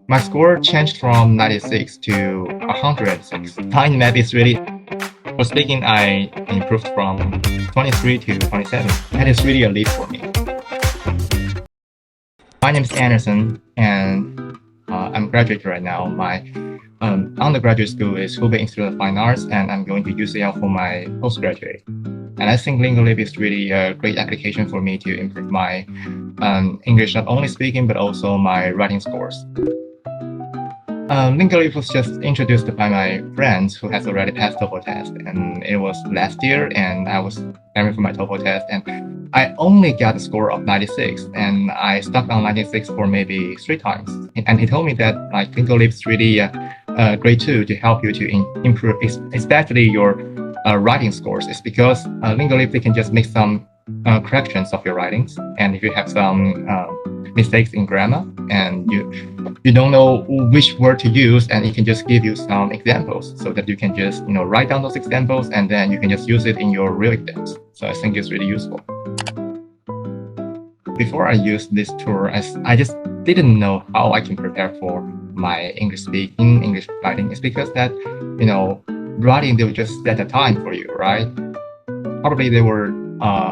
My score changed from 96 to 106. Mind map is really, for speaking, I improved from 23 to 27. That is really a leap for me. My name is Anderson, and I'm graduate right now. My undergraduate school is Hubei Institute of Fine Arts, and I'm going to UCL for my postgraduate. And I think LingoLeap is really a great application for me to improve my English, not only speaking, but also my writing scores. LingoLeap was just introduced by my friends who has already passed TOEFL test, and it was last year, and I was preparing for my TOEFL test, and I only got a score of 96, and I stuck on 96 for maybe 3 times. And he told me that like LingoLeap is really a great tool to help you to improve, especially your writing scores. It's because LingoLeap, they can just make some corrections of your writings, and if you have some mistakes in grammar and you don't know which word to use, and it can just give you some examples so that you can just write down those examples, and then you can just use it in your real exams. So I think it's really useful. Before I used this tool, I just didn't know how I can prepare for my English speaking, English writing. It's because that writing, they will just set a time for you, right? Probably they were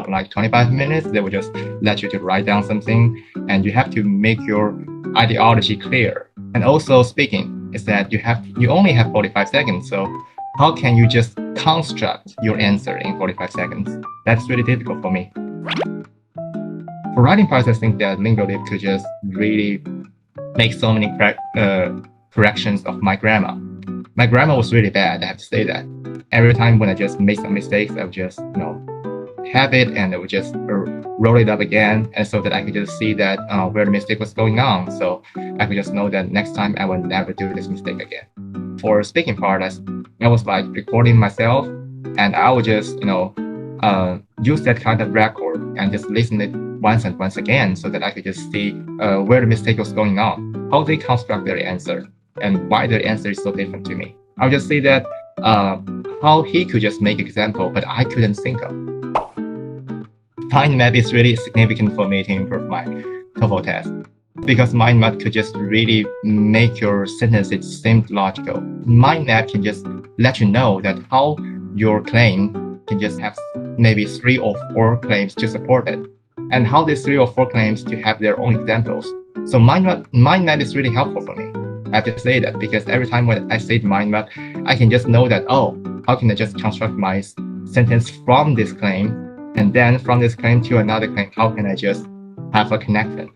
like 25 minutes. They will just let you to write down something, and you have to make your ideology clear. And also speaking is that you only have 45 seconds. So how can you just construct your answer in 45 seconds? That's really difficult for me. For writing part, I think that LingoLeap could just really make so many corrections of my grammar. My grammar was really bad, I have to say that. Every time when I just made some mistakes, I would just, have it, and I would just roll it up again, and so that I could just see that where the mistake was going on. So I could just know that next time I will never do this mistake again. For speaking part, I was like recording myself, and I would just, use that kind of record and just listen it once and once again, so that I could just see where the mistake was going on, how they construct their answer, and why their answer is so different to me. I'll just say that how he could just make example, but I couldn't think of. Mind map is really significant for me to improve my TOEFL test, because mind map could just really make your sentences seem logical. Mind map can just let you know that how your claim can just have maybe 3 or 4 claims to support it, and how these 3 or 4 claims to have their own examples. So mind map is really helpful for me. I have to say that, because every time when I say mind map, I can just know that, oh, how can I just construct my sentence from this claim, and then from this claim to another claim, how can I just have a connection?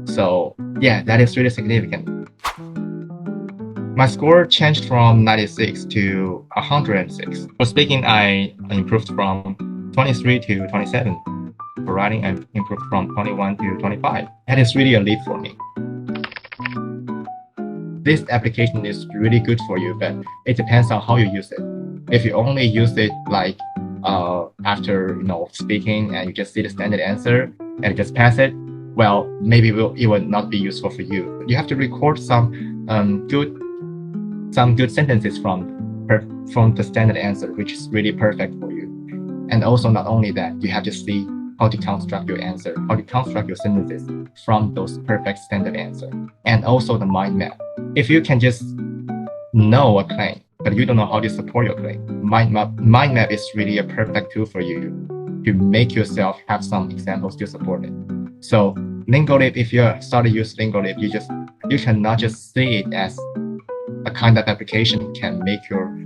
So yeah, that is really significant. My score changed from 96 to 106. For speaking, I improved from 23 to 27. For writing, I improved from 21 to 25. That is really a leap for me. This application is really good for you, but it depends on how you use it. If you only use it like after speaking, and you just see the standard answer and just pass it, well, maybe it will not be useful for you. You have to record some good sentences from the standard answer, which is really perfect for you. And also, not only that, you have to see how to construct your answer, how to construct your sentences from those perfect standard answer, and also the mind map. If you can just know a claim, but you don't know how to support your claim, mind map is really a perfect tool for you to make yourself have some examples to support it. So LingoLeap, if you start to use LingoLeap, you cannot just see it as a kind of application can make your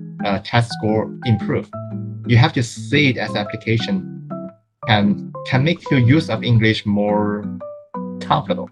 test score improve. You have to see it as application can make your use of English more comfortable.